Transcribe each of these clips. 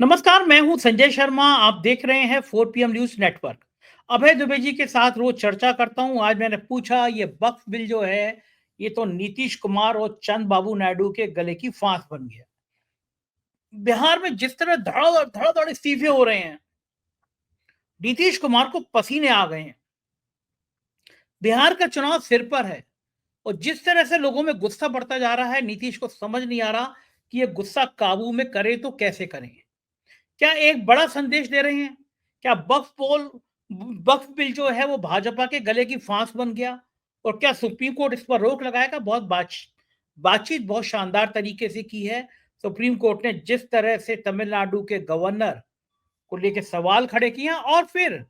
नमस्कार, मैं हूं संजय शर्मा। आप देख रहे हैं 4 PM न्यूज नेटवर्क। अभय दुबे जी के साथ रोज चर्चा करता हूं। आज मैंने पूछा, ये वक्फ बिल जो है, ये तो नीतीश कुमार और चंद्रबाबू नायडू के गले की फांस बन गया। बिहार में जिस तरह धड़ाधड़ धड़ाधड़ इस्तीफे हो रहे हैं, नीतीश कुमार को पसीने आ गए हैं। बिहार का चुनाव सिर पर है और जिस तरह से लोगों में गुस्सा बढ़ता जा रहा है, नीतीश को समझ नहीं आ रहा कि ये गुस्सा काबू में करे तो कैसे करें। क्या एक बड़ा संदेश दे रहे हैं? क्या वक्फ बिल जो है वो भाजपा के गले की फांस बन गया? और क्या सुप्रीम कोर्ट इस पर रोक लगाएगा? बातचीत बहुत शानदार तरीके से की है। सुप्रीम कोर्ट ने जिस तरह से तमिलनाडु के गवर्नर को लेकर सवाल खड़े किए हैं, और फिर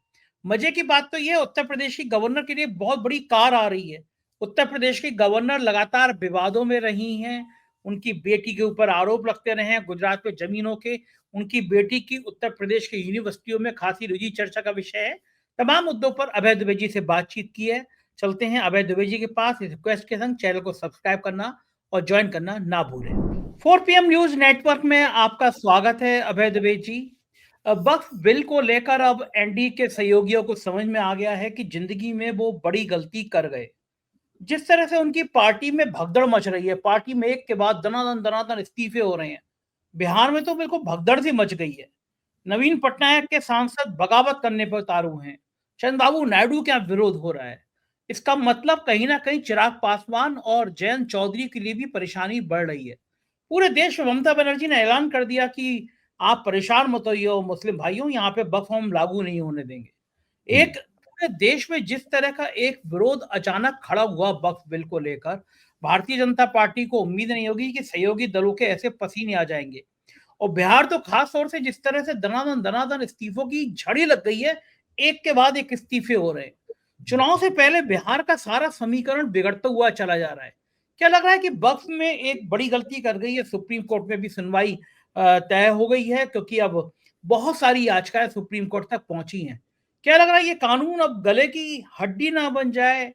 मजे की बात तो यह है, उत्तर प्रदेश की गवर्नर के लिए बहुत बड़ी कार आ रही है। उत्तर प्रदेश की गवर्नर लगातार विवादों में रही हैं। उनकी बेटी के ऊपर आरोप लगते रहे हैं गुजरात में जमीनों के। उनकी बेटी की उत्तर प्रदेश की यूनिवर्सिटियों में खासी रुचि चर्चा का विषय है। तमाम मुद्दों पर अभय दुबे जी से बातचीत की है। चलते हैं अभय दुबे जी के पास। इस रिक्वेस्ट के संग चैनल को सब्सक्राइब करना और ज्वाइन करना ना भूलें। 4 PM न्यूज नेटवर्क में आपका स्वागत है अभय दुबे जी। वक्फ बिल को लेकर अब एनडीए के सहयोगियों को समझ में आ गया है कि जिंदगी में वो बड़ी गलती कर गए। जिस तरह से उनकी पार्टी में भगदड़ मच रही है, पार्टी में एक के बाद दनादन दनादन इस्तीफे हो रहे हैं। बिहार में तो बिल्कुल भगदड़ सी मच गई है। नवीन पटनायक के सांसद बगावत करने पर उतारू हैं। चंद्रबाबू नायडू का विरोध हो रहा है। इसका मतलब कहीं ना कहीं चिराग पासवान और जयंत चौधरी के लिए भी परेशानी बढ़ रही है। पूरे देश में ममता बनर्जी ने ऐलान कर दिया कि आप परेशान मत होइए मुस्लिम भाइयों, यहाँ पे वक्फ हम लागू नहीं होने देंगे। एक पूरे देश में जिस तरह का एक विरोध अचानक खड़ा हुआ वक्फ बिल को लेकर, भारतीय जनता पार्टी को उम्मीद नहीं होगी कि सहयोगी दलों के ऐसे पसीने आ जाएंगे। और बिहार तो खास तौर से जिस तरह से दनादन दनादन इस्तीफों की झड़ी लग गई है, एक के बाद एक इस्तीफे हो रहे हैं। चुनाव से पहले बिहार का सारा समीकरण बिगड़ता हुआ चला जा रहा है। क्या लग रहा है कि वक्फ में एक बड़ी गलती कर गई है? सुप्रीम कोर्ट में भी सुनवाई तय हो गई है, क्योंकि अब बहुत सारी याचिकाएं सुप्रीम कोर्ट तक पहुंची हैं। क्या लग रहा है ये कानून अब गले की हड्डी ना बन जाए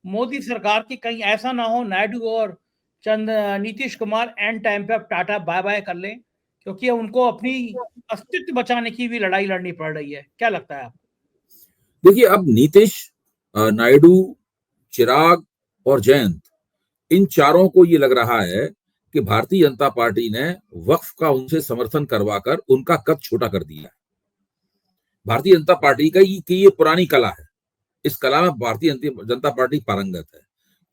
मोदी सरकार की? कहीं ऐसा ना हो नायडू और नीतीश कुमार एंड टाइम पे अब टाटा बाय बाय कर लें, क्योंकि उनको अपनी अस्तित्व बचाने की भी लड़ाई लड़नी पड़ रही है। क्या लगता है आपको? देखिए, अब नीतीश, नायडू, चिराग और जयंत, इन चारों को ये लग रहा है कि भारतीय जनता पार्टी ने वक्फ का उनसे समर्थन करवाकर उनका कद छोटा कर दिया है। भारतीय जनता पार्टी का ये पुरानी कला है। इस कला में भारतीय जनता पार्टी पारंगत है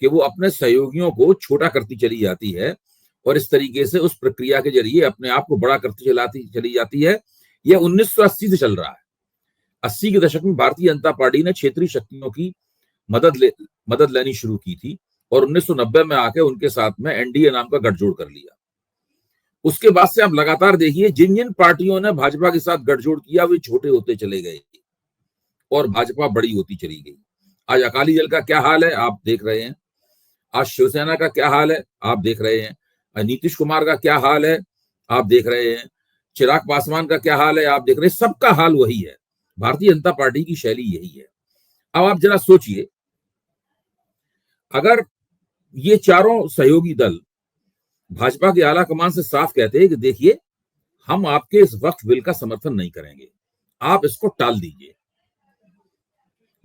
कि वो अपने सहयोगियों को छोटा करती चली जाती है और इस तरीके से उस प्रक्रिया के जरिए अपने आप को बड़ा करती चली जाती है। यह 1980 से चल रहा है। 80 के दशक में भारतीय जनता पार्टी ने क्षेत्रीय शक्तियों की मदद लेनी शुरू की थी और 1990 में आके उनके साथ में एनडीए नाम का गठजोड़ कर लिया। उसके बाद से आप लगातार देखिए, जिन जिन पार्टियों ने भाजपा के साथ गठजोड़ किया वे छोटे होते चले गए और भाजपा बड़ी होती चली गई। आज अकाली दल का क्या हाल है आप देख रहे हैं। आज शिवसेना का क्या हाल है आप देख रहे हैं। नीतीश कुमार का क्या हाल है आप देख रहे हैं। चिराग पासवान का क्या हाल है आप देख रहे हैं। सबका हाल वही है। भारतीय जनता पार्टी की शैली यही है। अब आप जरा सोचिए, अगर ये चारों सहयोगी दल भाजपा के आला कमान से साफ कहते हैं कि देखिए, हम आपके इस वक्फ बिल का समर्थन नहीं करेंगे, आप इसको टाल दीजिए।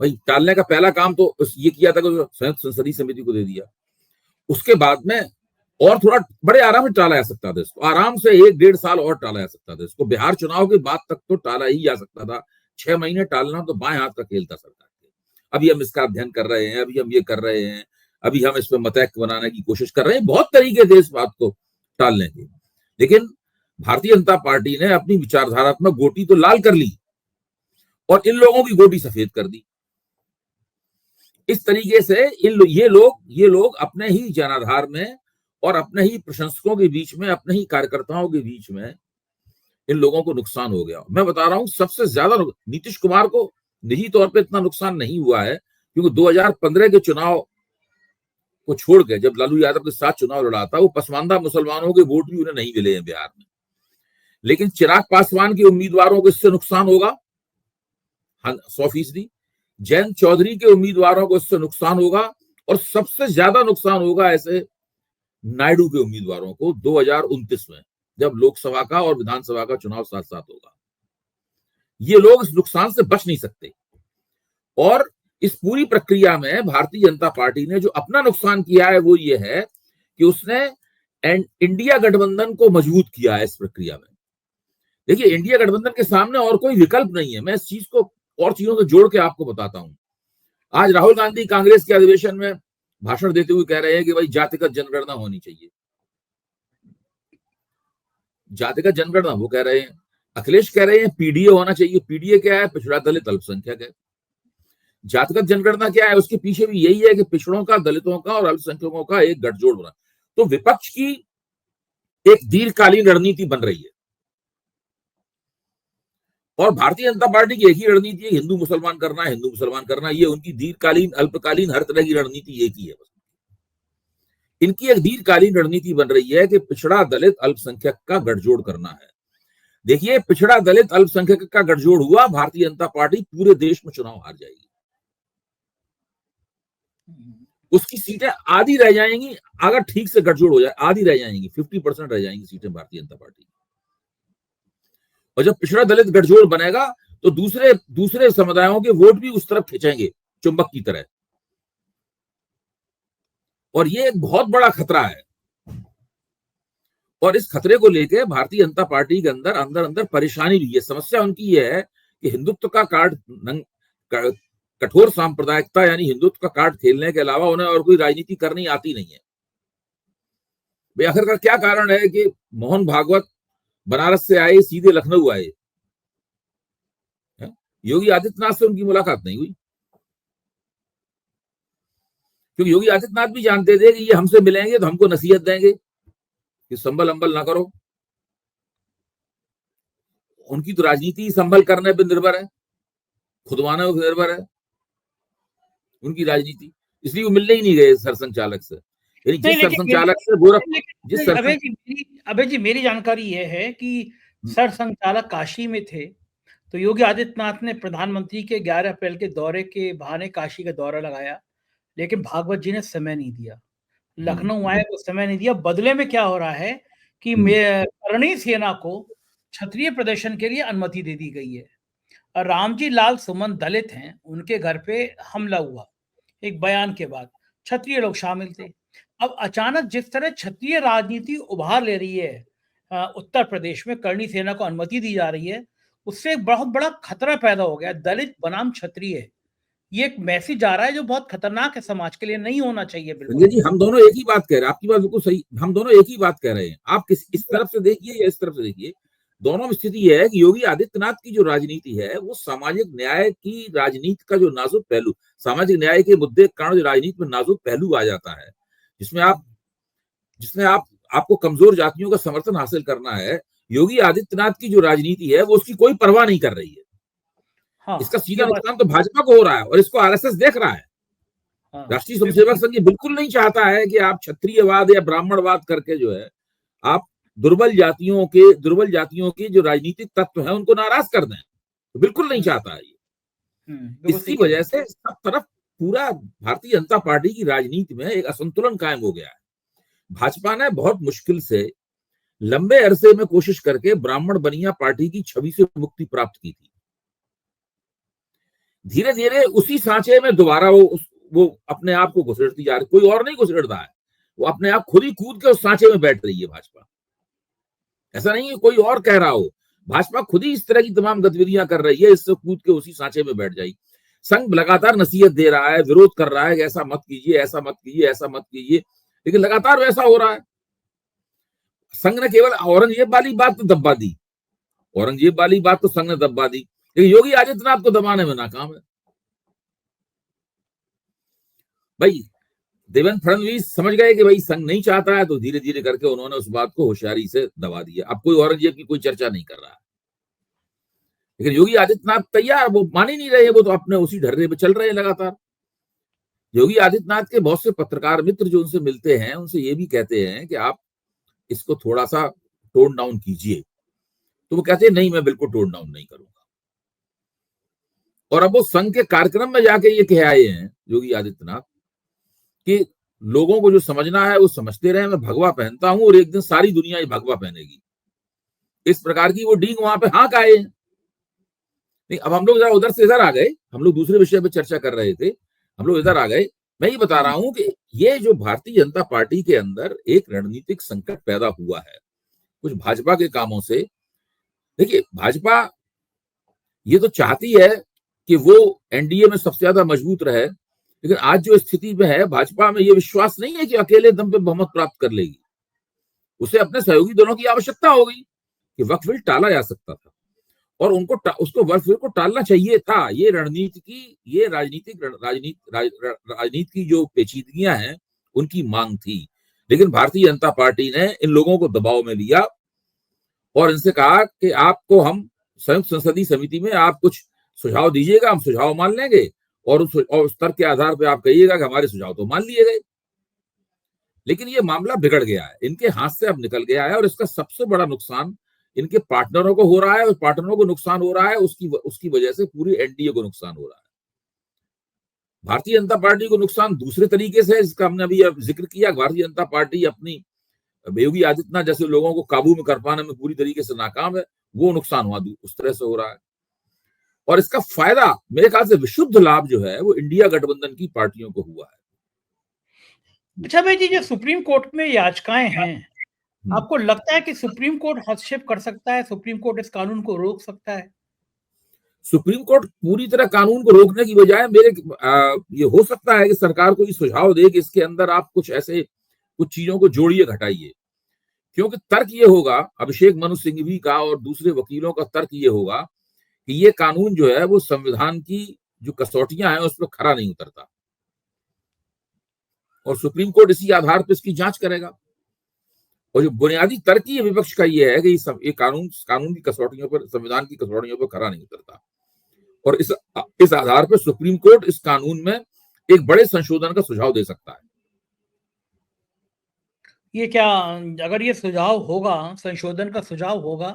भाई, टालने का पहला काम तो ये किया था कि संयुक्त संसदीय समिति को दे दिया। उसके बाद में और थोड़ा बड़े आराम से टाला जा सकता था इसको, आराम से 1-1.5 साल और टाला जा सकता था इसको। बिहार चुनाव के बाद तक तो टाला ही जा सकता था। 6 महीने टालना तो बाएं हाथ का खेल था सरकार के। अभी हम इसका अध्ययन कर रहे हैं, अभी हम ये कर रहे हैं, अभी हम इस पर मतैक्य बनाने की कोशिश कर रहे हैं। बहुत तरीके थे इस बात को टालने के, लेकिन भारतीय जनता पार्टी ने अपनी विचारधारात्मक गोटी तो लाल कर ली और इन लोगों की गोटी सफेद कर दी। इस तरीके से ये लोग अपने ही जनाधार में और अपने ही प्रशंसकों के बीच में, अपने ही कार्यकर्ताओं के बीच में इन लोगों को नुकसान हो गया। मैं बता रहा हूं, सबसे ज्यादा नीतीश कुमार को निजी तौर पे इतना नुकसान नहीं हुआ है, क्योंकि 2015 के चुनाव को छोड़ के जब लालू यादव के साथ चुनाव लड़ा था, वो पसमानदा मुसलमानों के वोट भी उन्हें नहीं मिले हैं बिहार में। लेकिन चिराग पासवान के उम्मीदवारों को इससे नुकसान होगा 100%। जयंत चौधरी के उम्मीदवारों को इससे नुकसान होगा और सबसे ज्यादा नुकसान होगा ऐसे नायडू के उम्मीदवारों को 2029 में। जब लोकसभा का और विधानसभा का चुनाव साथ साथ होगा। ये लोग इस नुकसान से बच नहीं सकते। और इस पूरी प्रक्रिया में भारतीय जनता पार्टी ने जो अपना नुकसान किया है वो ये है कि उसने इंडिया गठबंधन को मजबूत किया है इस प्रक्रिया में। देखिए, इंडिया गठबंधन के सामने और कोई विकल्प नहीं है। मैं इस चीज को और चीजों से जोड़ के आपको बताता हूं। आज राहुल गांधी कांग्रेस के अधिवेशन में भाषण देते हुए कह रहे हैं कि भाई जातिगत जनगणना होनी चाहिए। जातिगत जनगणना वो कह रहे हैं। अखिलेश कह रहे हैं पीडीए होना चाहिए। पीडीए क्या है? पिछड़ा दलित अल्पसंख्यक है। जातिगत जनगणना क्या है? उसके पीछे भी यही है कि पिछड़ों का, दलितों का और अल्पसंख्यकों का एक गठजोड़ बना। तो विपक्ष की एक दीर्घकालीन रणनीति बन रही है और भारतीय जनता पार्टी की एक ही रणनीति है, हिंदू मुसलमान करना है, हिंदू मुसलमान करना। ये उनकी दीर्घकालीन, अल्पकालीन, हर तरह की रणनीति एक ही है। इनकी एक दीर्घकालीन रणनीति बन रही है कि पिछड़ा दलित अल्पसंख्यक का गठजोड़ करना है। देखिए, पिछड़ा दलित अल्पसंख्यक का गठजोड़ हुआ, भारतीय जनता पार्टी पूरे देश में चुनाव हार जाएगी। उसकी सीटें आधी रह जाएंगी, अगर ठीक से गठजोड़ हो जाए आधी रह जाएंगी, 50% रह जाएंगी सीटें भारतीय जनता पार्टी की। और जब पिछड़ा दलित गठजोड़ बनेगा तो दूसरे समुदायों के वोट भी उस तरफ खींचेंगे चुंबक की तरह। और ये एक बहुत बड़ा खतरा है। और इस खतरे को लेकर भारतीय जनता पार्टी के अंदर अंदर परेशानी भी है। समस्या उनकी ये है कि हिंदुत्व का कार्ड, कठोर सांप्रदायिकता यानी हिंदुत्व का कार्ड खेलने के अलावा उन्हें और कोई राजनीति करनी आती नहीं है। भाई आखिरकार क्या कारण है कि मोहन भागवत बनारस से आए, सीधे लखनऊ आए? योगी आदित्यनाथ से उनकी मुलाकात नहीं हुई, क्योंकि योगी आदित्यनाथ भी जानते थे कि ये हमसे मिलेंगे तो हमको नसीहत देंगे कि संभल अंबल ना करो। उनकी तो राजनीति संभल करने पर निर्भर है, खुदवाने पर निर्भर है उनकी राजनीति। इसलिए वो मिलने ही नहीं गए सरसंघचालक से। यानी जिस सरसंघचालक से अभय जी, मेरी जानकारी यह है कि सरसंघचालक काशी में थे, तो योगी आदित्यनाथ ने प्रधानमंत्री के 11 अप्रैल के दौरे के बहाने काशी का दौरा लगाया, लेकिन भागवत जी ने समय नहीं दिया। लखनऊ आए तो समय नहीं दिया। बदले में क्या हो रहा है कि करणी सेना को क्षत्रिय प्रदर्शन के लिए अनुमति दे दी गई है। और रामजी लाल सुमन दलित हैं, उनके घर पे हमला हुआ एक बयान के बाद, क्षत्रिय लोग शामिल थे। अब अचानक जिस तरह क्षत्रिय राजनीति उभार ले रही है उत्तर प्रदेश में, करणी सेना को अनुमति दी जा रही है, उससे एक बहुत बड़ा खतरा पैदा हो गया। दलित बनाम क्षत्रिय, ये एक मैसेज आ रहा है जो बहुत खतरनाक है, समाज के लिए नहीं होना चाहिए। बिल्कुल जी, हम दोनों एक ही बात कह रहे हैं। आपकी बात बिल्कुल सही, हम दोनों एक ही बात कह रहे हैं। आप इस तरफ से देखिए या इस तरफ से देखिए, दोनों में स्थिति यह है कि योगी आदित्यनाथ की जो राजनीति है वो सामाजिक न्याय की राजनीति का जो नाजुक पहलू, सामाजिक न्याय के मुद्दे के कारण जो राजनीति में नाजुक पहलू आ जाता है, जिसमें आपको कमजोर जातियों का समर्थन हासिल करना है, योगी आदित्यनाथ की जो राजनीति है वो उसकी कोई परवाह नहीं कर रही है। हाँ, इसका सीधा नुकसान तो भाजपा को हो रहा है और इसको आरएसएस देख रहा है। हाँ, राष्ट्रीय स्वयंसेवक संघ बिल्कुल नहीं चाहता है कि आप क्षत्रियवाद या ब्राह्मणवाद करके जो है आप दुर्बल जातियों के जो राजनीतिक तत्व हैं उनको नाराज कर दें, तो बिल्कुल नहीं चाहता है ये। इसकी वजह से सब तरफ पूरा भारतीय जनता पार्टी की राजनीति में एक असंतुलन कायम हो गया है। भाजपा ने बहुत मुश्किल से लंबे अरसे में कोशिश करके ब्राह्मण बनिया पार्टी की छवि से मुक्ति प्राप्त की थी। धीरे धीरे उसी सांचे में दोबारा वो अपने आप को घुसेड़ती जा रही। कोई और नहीं घुसेड़ रहा है, वो अपने आप खुद ही कूद के उस सांचे में बैठ रही है भाजपा। ऐसा नहीं है कोई और कह रहा हो, भाजपा खुद ही इस तरह की तमाम गतिविधियां कर रही है, इससे कूद के उसी सांचे में बैठ जाएगी। संघ लगातार नसीहत दे रहा है, विरोध कर रहा है कि ऐसा मत कीजिए, ऐसा मत कीजिए, ऐसा मत कीजिए, लेकिन लगातार वैसा हो रहा है। संघ ने केवल औरंगजेब वाली बात तो दबा दी, औरंगजेब वाली बात तो संघ ने दबा दी, लेकिन योगी आदित्यनाथ को दबाने में नाकाम है। भाई देवेंद्र फडणवीस समझ गए कि भाई संघ नहीं चाहता है, तो धीरे धीरे करके उन्होंने उस बात को होशियारी से दबा दिया। अब कोई औरंगजेब की कोई चर्चा नहीं कर रहा है, लेकिन योगी आदित्यनाथ तैयार, वो मान ही नहीं रहे, वो तो अपने उसी ढर्रे पे चल रहे हैं लगातार। योगी आदित्यनाथ के बहुत से पत्रकार मित्र जो उनसे मिलते हैं, उनसे ये भी कहते हैं कि आप इसको थोड़ा सा टोन डाउन कीजिए, तो वो कहते हैं नहीं, मैं बिल्कुल टोन डाउन नहीं करूंगा। और अब वो संघ के कार्यक्रम में जाके ये कह आए हैं योगी आदित्यनाथ कि लोगों को जो समझना है वो समझते रहे, मैं भगवा पहनता हूं और एक दिन सारी दुनिया ये भगवा पहनेगी। इस प्रकार की वो डींग वहां पे हाँक आए। नहीं, अब हम लोग उधर से इधर आ गए, हम लोग दूसरे विषय पे चर्चा कर रहे थे, हम लोग इधर आ गए। मैं ये बता रहा हूं कि ये जो भारतीय जनता पार्टी के अंदर एक रणनीतिक संकट पैदा हुआ है कुछ भाजपा के कामों से। देखिए, भाजपा ये तो चाहती है कि वो एनडीए में सबसे ज्यादा मजबूत रहे, लेकिन आज जो स्थिति में है, भाजपा में ये विश्वास नहीं है कि अकेले दम पे बहुमत प्राप्त कर लेगी। उसे अपने सहयोगी दलों की आवश्यकता होगी कि वक्फ बिल टाला जा सकता था और उसको वक्फ बिल को टालना चाहिए था। ये राजनीति की जो पेचीदगियां हैं उनकी मांग थी, लेकिन भारतीय जनता पार्टी ने इन लोगों को दबाव में लिया और इनसे कहा कि आपको हम संयुक्त संसदीय समिति में आप कुछ सुझाव दीजिएगा, हम सुझाव मान लेंगे और उस स्तर के आधार पर आप कहिएगा कि हमारे सुझाव तो मान लिए गए। लेकिन ये मामला बिगड़ गया है, इनके हाथ से अब निकल गया है और इसका सबसे बड़ा नुकसान इनके पार्टनरों को हो रहा है और पार्टनरों को नुकसान हो रहा है, उसकी वजह से पूरी एनडीए को नुकसान हो रहा है। भारतीय जनता पार्टी को नुकसान दूसरे तरीके से, इसका हमने अभी जिक्र किया। भारतीय जनता पार्टी अपनी योगी आदित्यनाथ जैसे लोगों को काबू में कर पाने में पूरी तरीके से नाकाम है, वो नुकसान हुआ उस तरह से हो रहा है। और इसका फायदा मेरे ख्याल से विशुद्ध लाभ जो है वो इंडिया गठबंधन की पार्टियों को हुआ है। अच्छा भाई जी, जो सुप्रीम कोर्ट में याचिकाएं हैं, आपको लगता है कि सुप्रीम कोर्ट हस्तक्षेप कर सकता है? सुप्रीम कोर्ट इस कानून को रोक सकता है? सुप्रीम कोर्ट पूरी तरह कानून को रोकने की बजाय ये हो सकता है कि सरकार को ये सुझाव दे कि इसके अंदर आप कुछ चीजों को जोड़िए, घटाइए। क्योंकि तर्क ये होगा, अभिषेक मनु सिंघवी का और दूसरे वकीलों का तर्क ये होगा कि ये कानून जो है वो संविधान की जो कसौटियां हैं उस पर खरा नहीं उतरता और सुप्रीम कोर्ट इसी आधार पर इसकी जांच करेगा। और जो बुनियादी तर्क ही विपक्ष का ये है कि ये कानून की कसौटियों पर, संविधान की कसौटियों पर खरा नहीं उतरता और इस आधार पर सुप्रीम कोर्ट इस कानून में एक बड़े संशोधन का सुझाव दे सकता है। ये क्या, अगर ये सुझाव होगा, संशोधन का सुझाव होगा,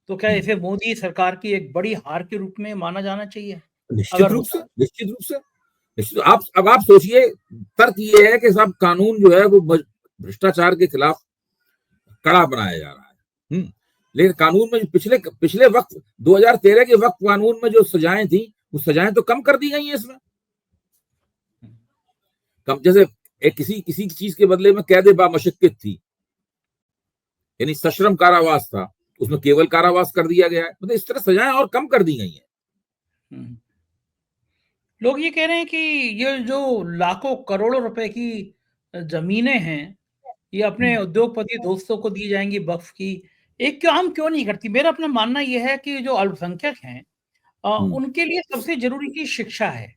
तो क्या इसे मोदी सरकार की एक बड़ी हार के रूप में माना जाना चाहिए? निश्चित रूप से। अब आप सोचिए, तर्क ये है कि सब कानून जो है वो भ्रष्टाचार के खिलाफ कड़ा बनाया जा रहा है, लेकिन कानून में पिछले वक्त 2013 के वक्त कानून में जो सजाएं थी वो सजाएं तो कम कर दी गई हैं इसमें। कम, जैसे किसी चीज के बदले में कैद बामशक्कत थी, यानी सश्रम कारावास था, उसमें केवल कारावास कर दिया गया है। मतलब इस तरह सजाएं और कम कर दी गई हैं। लोग ये कह रहे हैं कि ये जो लाखों करोड़ों रुपए की जमीनें हैं, ये अपने उद्योगपति दोस्तों को दी जाएंगी वक्फ की, एक काम क्यों नहीं करती? मेरा अपना मानना यह है कि जो अल्पसंख्यक हैं उनके लिए सबसे जरूरी चीज शिक्षा है।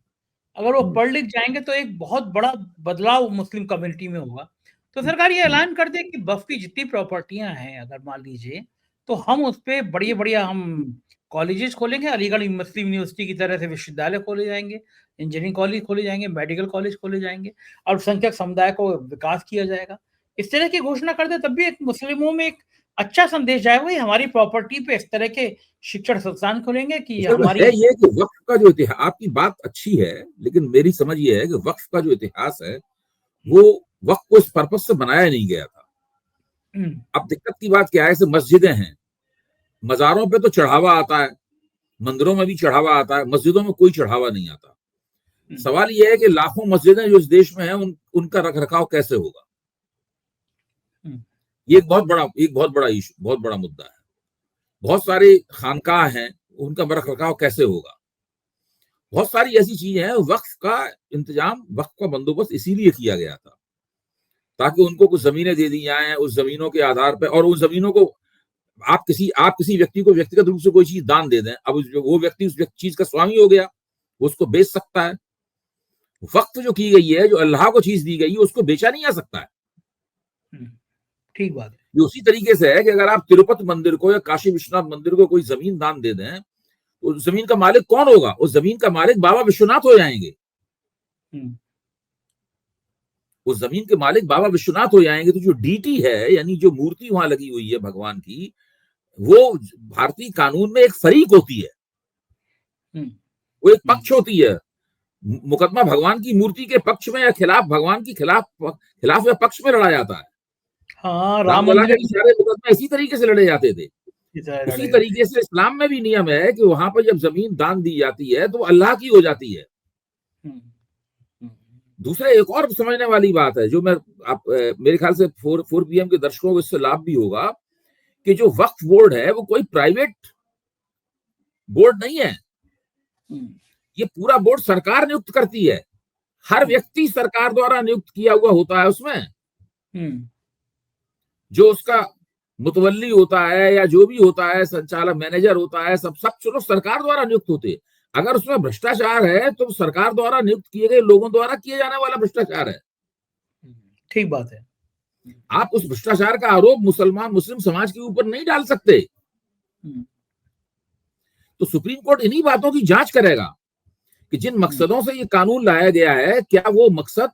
अगर वो पढ़ लिख जाएंगे तो एक बहुत बड़ा बदलाव मुस्लिम कम्युनिटी में होगा। तो सरकार ये ऐलान कर दे कि वक्फ की जितनी प्रॉपर्टियां हैं, अगर मान लीजिए, तो हम उस पर बढ़िया हम कॉलेजेस खोलेंगे, अलीगढ़ मुस्लिम यूनिवर्सिटी की तरह से विश्वविद्यालय खोले जाएंगे, इंजीनियरिंग कॉलेज खोले जाएंगे, मेडिकल कॉलेज खोले जाएंगे, अल्पसंख्यक समुदाय को विकास किया जाएगा। इस तरह की घोषणा कर दे तब भी एक मुस्लिमों में एक अच्छा संदेश जाएगा, हमारी प्रॉपर्टी पे इस तरह के शिक्षण संस्थान खोलेंगे कि हमारी ये कि वक्फ का जो इतिहास, आपकी बात अच्छी है, लेकिन मेरी समझ ये है कि वक्फ का जो इतिहास है वो वक्फ को इस पर्पस से बनाया नहीं गया था। अब दिक्कत की बात क्या है, जैसे मस्जिदें हैं, मजारों पे तो चढ़ावा आता है, मंदिरों में भी चढ़ावा आता है, मस्जिदों में कोई चढ़ावा नहीं आता। सवाल यह है कि लाखों मस्जिदें जो इस देश में हैं उनका रखरखाव कैसे होगा? ये एक बहुत बड़ा इशू, बहुत बड़ा मुद्दा है। बहुत सारे खानकाह हैं, उनका रखरखाव कैसे होगा? बहुत सारी ऐसी चीजें हैं। वक्फ का इंतजाम, वक्फ का बंदोबस्त इसीलिए किया गया था ताकि उनको कुछ जमीनें दे दी जाएं, उस जमीनों के आधार पर, और उन जमीनों को आप किसी व्यक्ति को व्यक्तिगत रूप से कोई चीज दान दे दें, अब वो व्यक्ति उस चीज का स्वामी हो गया, वो उसको बेच सकता है। वक्त जो की गई है, जो अल्लाह को चीज दी गई है, उसको बेचा नहीं जा सकता है। ठीक बात है। ये उसी तरीके से है कि अगर आप तिरुपति मंदिर को या काशी विश्वनाथ मंदिर को कोई जमीन दान दे दें, तो उस जमीन का मालिक कौन होगा? उस जमीन का मालिक बाबा विश्वनाथ हो जाएंगे। उस जमीन के मालिक बाबा विश्वनाथ हो जाएंगे। तो जो डीटी है, यानी जो मूर्ति वहां लगी हुई है भगवान की, वो भारतीय कानून में एक फरीक होती है, वो एक पक्ष होती है। मुकदमा भगवान की मूर्ति के पक्ष में या खिलाफ, भगवान की खिलाफ या पक्ष में लड़ा जाता है। हाँ, रामलला के सारे मुकदमे इसी तरीके से लड़े जाते थे। उसी तरीके से इस्लाम में भी नियम है कि वहां पर जब जमीन दान दी जाती है तो अल्लाह की हो जाती है। दूसरा एक और समझने वाली बात है जो मैं आप मेरे ख्याल से 4 PM के दर्शकों को इससे लाभ भी होगा कि जो वक्फ बोर्ड है वो कोई प्राइवेट बोर्ड नहीं है। ये पूरा बोर्ड सरकार नियुक्त करती है। हर व्यक्ति सरकार द्वारा नियुक्त किया हुआ होता है उसमें। जो उसका मुतवल्ली होता है या जो भी होता है, संचालक मैनेजर होता है, सब चलो सरकार द्वारा नियुक्त होते हैं। अगर उसमें भ्रष्टाचार है तो सरकार द्वारा नियुक्त किए गए लोगों द्वारा किए जाने वाला भ्रष्टाचार है। ठीक बात है। आप उस भ्रष्टाचार का आरोप मुस्लिम समाज के ऊपर नहीं डाल सकते। तो सुप्रीम कोर्ट इन्हीं बातों की जांच करेगा कि जिन मकसदों से ये कानून लाया गया है क्या वो मकसद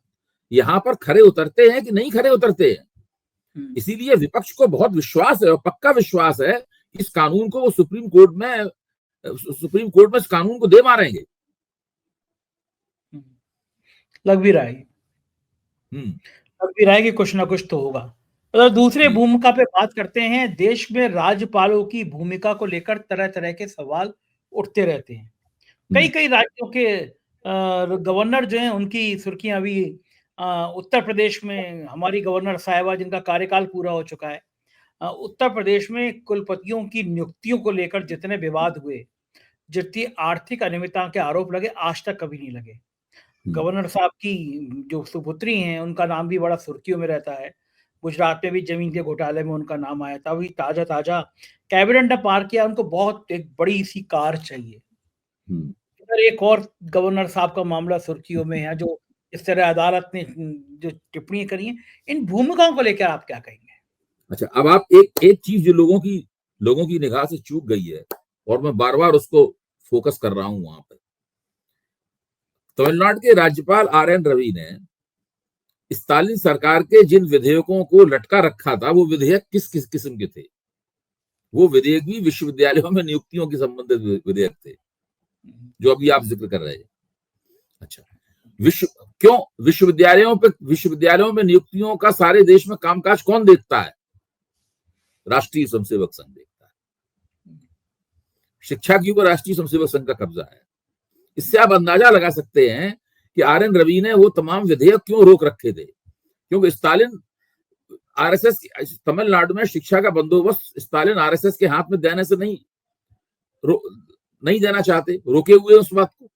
यहां पर खरे उतरते हैं कि नहीं खरे उतरते हैं। इसीलिए विपक्ष को बहुत विश्वास है और पक्का विश्वास है इस कानून को वो सुप्रीम कोर्ट में इस कानून को दे मारेंगे। लग भी रहा है कि कुछ ना कुछ तो होगा। अगर दूसरे भूमिका पे बात करते हैं, देश में राज्यपालों की भूमिका को लेकर तरह तरह के सवाल उठते रहते हैं। कई राज्यों के गवर्नर जो हैं उनकी सुर्खियां अभी उत्तर प्रदेश में हमारी गवर्नर साहिबा जिनका कार्यकाल पूरा हो चुका है, उत्तर प्रदेश में कुलपतियों की नियुक्तियों को लेकर जितने विवाद हुए, जितनी आर्थिक अनियमितता के आरोप लगे, आज तक कभी नहीं लगे। गवर्नर साहब की जो सुपुत्री हैं उनका नाम भी बड़ा सुर्खियों में रहता है। गुजरात में भी जमीन के घोटाले में उनका नाम आया था। अभी ताजा कैबिनेट ने पार किया, उनको बहुत एक बड़ी सी कार चाहिए। एक और गवर्नर साहब का मामला सुर्खियों में है जो इस तरह अदालत ने जो टिप्पणी करी है, इन भूमिकाओं को लेकर आप क्या कहेंगे? अच्छा, अब आप एक चीज जो लोगों की निगाह से चूक गई है और मैं बार बार उसको फोकस कर रहा हूं वहां पर। तमिलनाडु के राज्यपाल RN रवि ने स्टालिन सरकार के जिन विधेयकों को लटका रखा था वो विधेयक किस किस्म के थे? वो विधेयक भी विश्वविद्यालयों में नियुक्तियों के संबंधित विधेयक थे जो अभी आप जिक्र कर रहे हैं। अच्छा, विश्वविद्यालयों में नियुक्तियों का सारे देश में कामकाज कौन देखता है? राष्ट्रीय स्वयंसेवक संघ देखता है। शिक्षा के ऊपर राष्ट्रीय स्वयंसेवक संघ का कब्जा है। इससे आप अंदाजा लगा सकते हैं कि RN रवि ने वो तमाम विधेयक क्यों रोक रखे थे। क्योंकि स्टालिन RSS तमिलनाडु में शिक्षा का बंदोबस्त स्टालिन RSS के हाथ में देने से नहीं देना चाहते, रोके हुए उस बात को।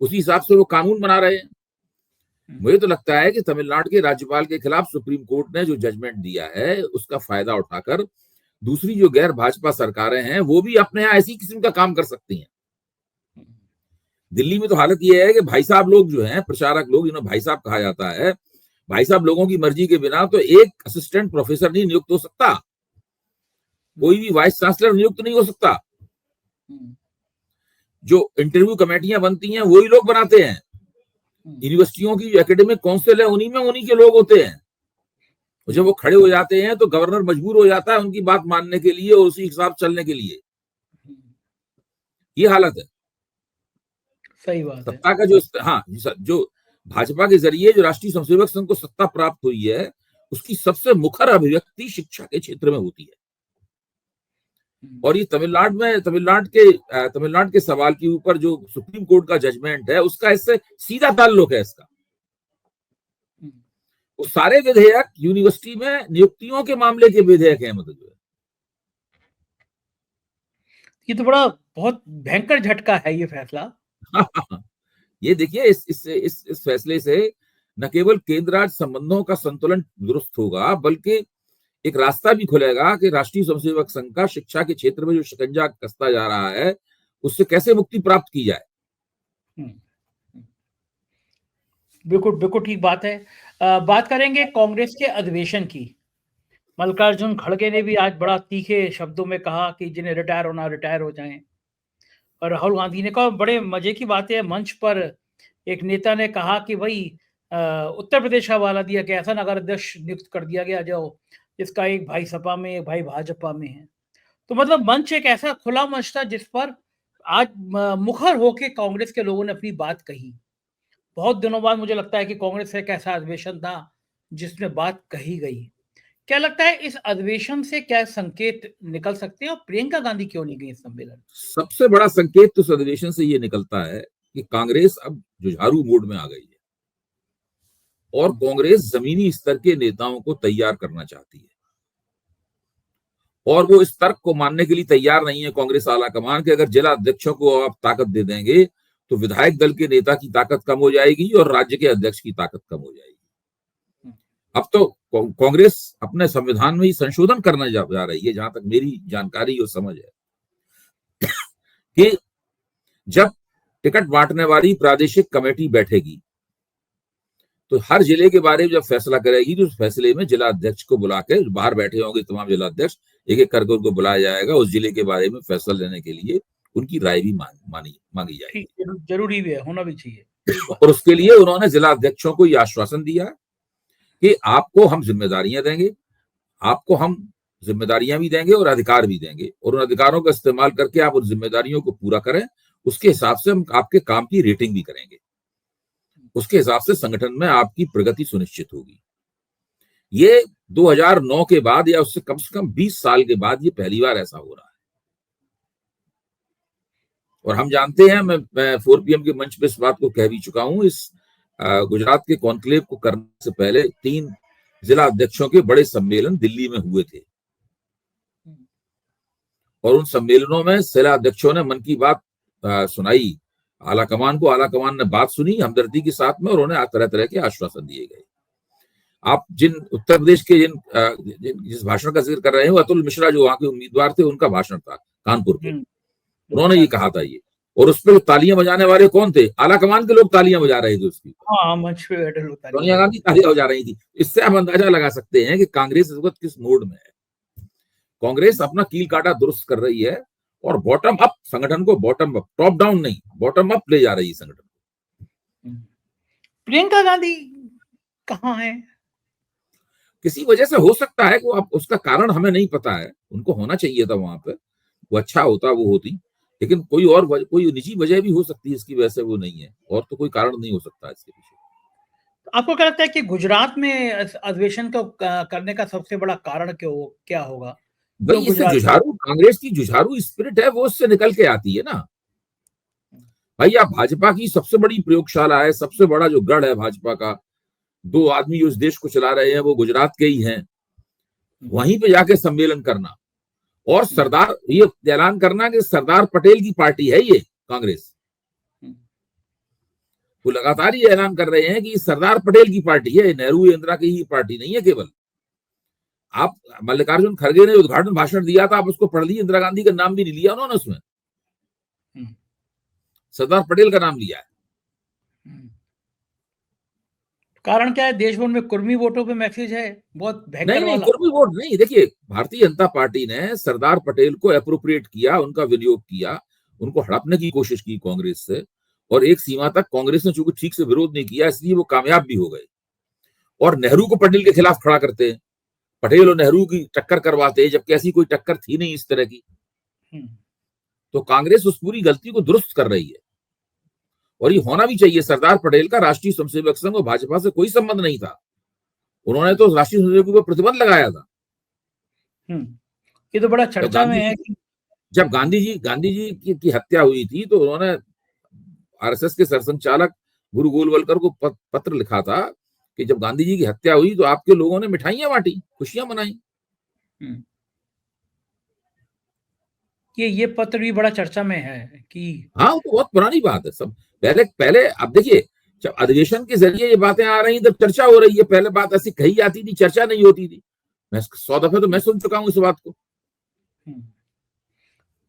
उसी हिसाब से वो कानून बना रहे हैं। मुझे तो लगता है कि तमिलनाडु के राज्यपाल के खिलाफ सुप्रीम कोर्ट ने जो जजमेंट दिया है उसका फायदा उठाकर दूसरी जो गैर भाजपा सरकारें हैं वो भी अपने यहाँ ऐसी किस्म का काम कर सकती हैं। दिल्ली में तो हालत यह है कि भाई साहब लोग जो हैं, प्रचारक लोग, जिन्हें भाई साहब कहा जाता है, भाई साहब लोगों की मर्जी के बिना तो एक असिस्टेंट प्रोफेसर नहीं नियुक्त हो सकता, कोई भी वाइस चांसलर नियुक्त नहीं हो सकता। जो इंटरव्यू कमेटियां बनती हैं वही लोग बनाते हैं। यूनिवर्सिटियों की एकेडमिक काउंसिल है उन्हीं के लोग होते हैं। और जब वो खड़े हो जाते हैं तो गवर्नर मजबूर हो जाता है उनकी बात मानने के लिए और उसी हिसाब चलने के लिए। ये हालत है। सही बात है। सत्ता का जो भाजपा के जरिए जो राष्ट्रीय स्वयंसेवक संघ को सत्ता प्राप्त हुई है उसकी सबसे मुखर अभिव्यक्ति शिक्षा के क्षेत्र में होती है। और ये तमिलनाडु के सवाल के ऊपर जो सुप्रीम कोर्ट का जजमेंट है उसका इससे सीधा ताल्लुक है इसका। वो सारे विधेयक यूनिवर्सिटी में नियुक्तियों के मामले के विधेयक हैं। मतलब ये तो बहुत भयंकर झटका है ये फैसला। ये देखिए, इस फैसले से न केवल केंद्र राज्य संबंधों का संतुलन दुरुस्त होगा बल्कि एक रास्ता भी खुलेगा कि राष्ट्रीय स्वयंसेवक संघ का शिक्षा के क्षेत्र में जो शिकंजा कसता जा रहा है उससे कैसे मुक्ति प्राप्त की जाए। बिल्कुल ठीक बात है। बात करेंगे कांग्रेस के अधिवेशन की। मल्लिकार्जुन खड़गे ने भी आज बड़ा तीखे शब्दों में कहा कि जिन्हें रिटायर होना रिटायर हो जाएं। और राहुल गांधी ने कहा, बड़े मजे की बात है, मंच पर एक नेता ने कहा कि भाई उत्तर प्रदेश का हवाला दिया कि ऐसा नगर अध्यक्ष नियुक्त कर दिया गया जो जिसका एक भाई सपा में एक भाई भाजपा में है। तो मतलब मंच एक ऐसा खुला मंच था जिस पर आज मुखर होके कांग्रेस के लोगों ने अपनी बात कही। बहुत दिनों बाद मुझे लगता है कि कांग्रेस एक ऐसा अधिवेशन था जिसमें बात कही गई। क्या लगता है इस अधिवेशन से क्या संकेत निकल सकते हैं और प्रियंका गांधी क्यों नहीं गई सम्मेलन? सबसे बड़ा संकेत तो इस अधिवेशन से ये निकलता है कि कांग्रेस अब जुझारू मोड में आ गई है और कांग्रेस जमीनी स्तर के नेताओं को तैयार करना चाहती है और वो इस तर्क को मानने के लिए तैयार नहीं है कांग्रेस आला कमान कि अगर जिला अध्यक्षों को आप ताकत दे देंगे तो विधायक दल के नेता की ताकत कम हो जाएगी और राज्य के अध्यक्ष की ताकत कम हो जाएगी। अब तो कांग्रेस अपने संविधान में ही संशोधन करने जा रही है, जहां तक मेरी जानकारी और समझ है, कि जब टिकट बांटने वाली प्रादेशिक कमेटी बैठेगी तो हर जिले के बारे में जब फैसला करेगी तो उस फैसले में जिला अध्यक्ष को बुला के, बाहर बैठे होंगे तमाम जिला अध्यक्ष, एक एक करके उनको बुलाया जाएगा उस जिले के बारे में फैसला लेने के लिए, उनकी राय भी मांगी जाएगी। जरूरी भी है, होना भी चाहिए। और उसके लिए उन्होंने जिला अध्यक्षों को यह आश्वासन दिया कि आपको हम जिम्मेदारियां देंगे, आपको हम जिम्मेदारियां भी देंगे और अधिकार भी देंगे, और उन अधिकारों का इस्तेमाल करके आप उन जिम्मेदारियों को पूरा करें, उसके हिसाब से हम आपके काम की रेटिंग भी करेंगे, उसके हिसाब से संगठन में आपकी प्रगति सुनिश्चित होगी। ये 2009 के बाद या उससे कम से कम 20 साल के बाद ये पहली बार ऐसा हो रहा है। और हम जानते हैं, मैं 4PM के मंच पे इस बात को कह भी चुका हूं, इस गुजरात के कॉन्क्लेव को करने से पहले 3 जिला अध्यक्षों के बड़े सम्मेलन दिल्ली में हुए थे और उन सम्मेलनों में जिला अध्यक्षों ने मन की बात सुनाई आला कमान को, आला कमान ने बात सुनी हमदर्दी के साथ में और उन्हें तरह तरह के आश्वासन दिए गए। आप जिन उत्तर प्रदेश के जिस भाषण का जिक्र कर रहे हैं, अतुल मिश्रा जो वहां के उम्मीदवार थे, उनका भाषण था कानपुर के, उन्होंने ये कहा था ये, और उस पर तालियां बजाने वाले कौन थे? आला कमान के लोग तालियां बजा रहे थे उसकी। मंच पे बैठे लोग सोनिया गांधी तालियां बजा रही थी। इससे आप अंदाजा लगा सकते हैं कि कांग्रेस इस वक्त किस मोड में है। कांग्रेस अपना कील काटा दुरुस्त कर रही है और बॉटम अप संगठन को, बॉटम अप, टॉप डाउन नहीं, बॉटम अप ले जा रही है संगठन को। प्रियंका गांधी कहाँ है? किसी वजह से हो सकता है कि उसका कारण हमें नहीं पता है, उनको होना चाहिए था वहां पे, वो अच्छा होता वो होती, लेकिन कोई निजी वजह भी हो सकती है इसकी वजह से वो नहीं है, और तो कोई कारण नहीं हो सकता इसके पीछे। आपको क्या लगता है कि गुजरात में अधिवेशन को करने का सबसे बड़ा कारण क्या होगा? भाई इससे जुझारू, कांग्रेस की जुझारू स्पिरिट है वो उससे निकल के आती है ना भाई। आप भाजपा की सबसे बड़ी प्रयोगशाला है, सबसे बड़ा जो गढ़ है भाजपा का, 2 आदमी उस देश को चला रहे हैं, वो गुजरात के ही हैं, वहीं पे जाके सम्मेलन करना और सरदार ये ऐलान करना कि सरदार पटेल की पार्टी है ये कांग्रेस। वो लगातार ये ऐलान कर रहे हैं कि सरदार पटेल की पार्टी है, नेहरू इंदिरा की ही पार्टी नहीं है केवल। आप मल्लिकार्जुन खड़गे ने उद्घाटन भाषण दिया था, आप उसको पढ़ लीजिए, इंदिरा गांधी का नाम भी नहीं लिया उन्होंने उसमें, सरदार पटेल का नाम लिया है। कारण क्या है? देश भर में कुर्मी वोटों पे मैसेज है बहुत भयंकर वाला। कुर्मी वोट नहीं, देखिए भारतीय जनता पार्टी ने सरदार पटेल को एप्रोप्रिएट किया, उनका विनियोग किया, उनको हड़पने की कोशिश की कांग्रेस से, और एक सीमा तक कांग्रेस ने चूंकि ठीक से विरोध नहीं किया इसलिए वो कामयाब भी हो गए। और नेहरू को पटेल के खिलाफ खड़ा करते हैं, पटेल और नेहरू की टक्कर करवाते हैं, जबकि ऐसी कोई टक्कर थी नहीं इस तरह की। तो कांग्रेस उस पूरी गलती को दुरुस्त कर रही है और ये होना भी चाहिए। सरदार पटेल का राष्ट्रीय स्वयंसेवक संघ और भाजपा से कोई संबंध नहीं था, उन्होंने तो राष्ट्रीय स्वयंसेवकों पर प्रतिबंध लगाया था। ये तो बड़ा चर्चा में है कि जब गांधी जी की हत्या हुई थी तो उन्होंने आरएसएस के सरसंघचालक गुरु गोलवलकर को पत्र लिखा था कि जब गांधी जी की हत्या हुई तो आपके लोगों ने मिठाइयां बांटी, खुशियां मनाई। ये पत्र भी बड़ा चर्चा में है कि हाँ, तो बहुत पुरानी बात है। सब पहले अब देखिए, जब अधिवेशन के जरिए ये बातें आ रही तब चर्चा हो रही है, पहले बात ऐसी कही जाती थी, चर्चा नहीं होती थी। मैं 100 दफे तो मैं सुन चुका हूँ इस बात को।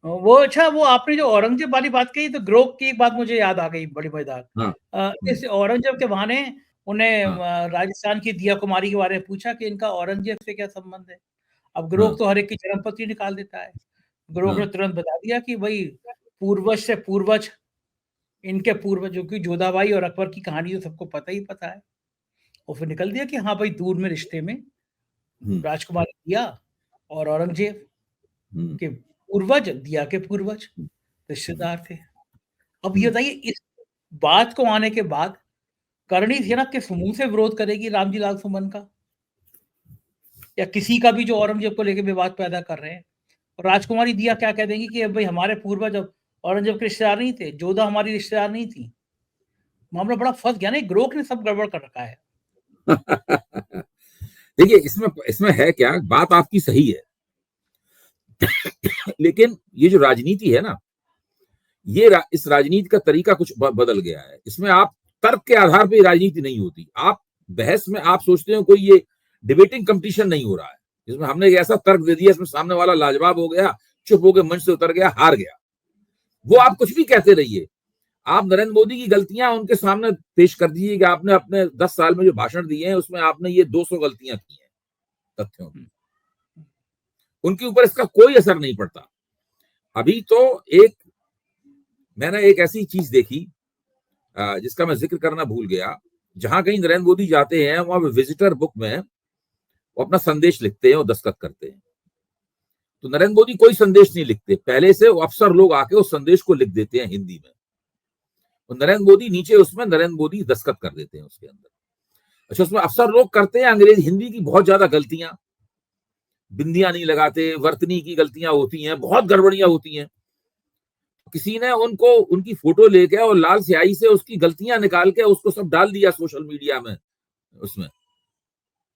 वो अच्छा, वो आपने जो औरंगजेब वाली बात कही तो ग्रोह की एक बात मुझे याद आ गई बड़ी मजेदार। इस औरंगजेब के बहाने उन्हें राजस्थान की दिया कुमारी के बारे में पूछा कि इनका औरंगजेब से क्या संबंध है। अब ग्रोह तो हर एक की जन्मपत्री निकाल देता है। ग्रोह ने तुरंत बता दिया कि भाई पूर्वज से पूर्वज, इनके पूर्वजों की जोधाबाई और अकबर की कहानी तो सबको पता ही पता है। और फिर निकल दिया कि हाँ भाई दूर में रिश्ते में राजकुमारी दिया और औरंगजेब के पूर्वज, दिया के पूर्वज रिश्तेदार थे। अब ये बताइए, इस बात को आने के बाद करणी सेना किस मुंह से विरोध करेगी रामजी लाल सुमन का? या किसी का भी जो औरंगजेब को लेकर विवाद पैदा कर रहे हैं। और राजकुमारी दिया क्या कह देंगी कि अब भाई हमारे पूर्वज अब औरंगजेब के रिश्तेदार नहीं थे, जोधा हमारी रिश्तेदार नहीं थी। मामला बड़ा फंस गया ना, ग्रोक ने सब गड़बड़ कर रखा है। देखिए, इसमें इसमें है क्या, बात आपकी सही है लेकिन ये जो राजनीति है ना, इस राजनीति का तरीका कुछ बदल गया है। इसमें आप तर्क के आधार पर राजनीति नहीं होती। आप बहस में आप सोचते हो कोई ये डिबेटिंग कंपटीशन नहीं हो रहा है, जिसमें हमने ऐसा तर्क दे दिया, इसमें सामने वाला लाजवाब हो गया, चुप हो गया, मंच से उतर गया, हार गया। वो आप कुछ भी कहते रहिए, आप नरेंद्र मोदी की गलतियां उनके सामने पेश कर दीजिए कि आपने अपने 10 साल में जो भाषण दिए हैं उसमें आपने ये 200 गलतियां की हैं तथ्यों की, उनके ऊपर इसका कोई असर नहीं पड़ता। अभी तो मैंने एक ऐसी चीज देखी जिसका मैं जिक्र करना भूल गया। जहां कहीं नरेंद्र मोदी जाते हैं वहां विजिटर बुक में वो अपना संदेश लिखते हैं और दस्तखत करते हैं। तो नरेंद्र मोदी कोई संदेश नहीं लिखते, पहले से वो अफसर लोग आके उस संदेश को लिख देते हैं हिंदी में, और नरेंद्र मोदी नीचे उसमें नरेंद्र मोदी दस्तखत कर देते हैं उसके अंदर। अच्छा, उसमें अफसर लोग करते हैं अंग्रेजी हिंदी की बहुत ज्यादा गलतियां, बिंदियां नहीं लगाते, वर्तनी की गलतियां होती हैं, बहुत गड़बड़ियां होती हैं। किसी ने उनकी फोटो लेके और लाल स्याही से उसकी गलतियां निकाल के उसको सब डाल दिया सोशल मीडिया में, उसमें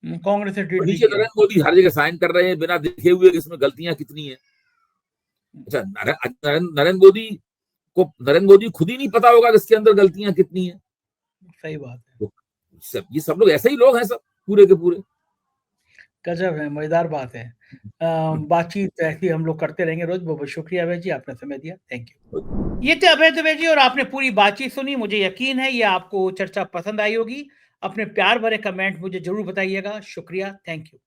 कांग्रेस ने ट्वीट नीचे नरेंद्र मोदी हर जगह साइन कर रहे हैं बिना देखे हुए कि इसमें गलतियां कितनी है। अच्छा, नरेंद्र मोदी खुद ही नहीं पता होगा कि इसके अंदर गलतियां कितनी है। सही बात है। तो ये सब लोग ऐसे ही लोग हैं, सब पूरे के पूरे। गजब है, मजेदार बात है। बातचीत ऐसी हम लोग करते रहेंगे रोज। बहुत बहुत शुक्रिया अभय जी, आपने समय दिया, थैंक यू। ये थे अभय दुबे जी और आपने पूरी बातचीत सुनी। मुझे यकीन है ये आपको चर्चा पसंद आई होगी। अपने प्यार भरे कमेंट मुझे जरूर बताइएगा। शुक्रिया, थैंक यू।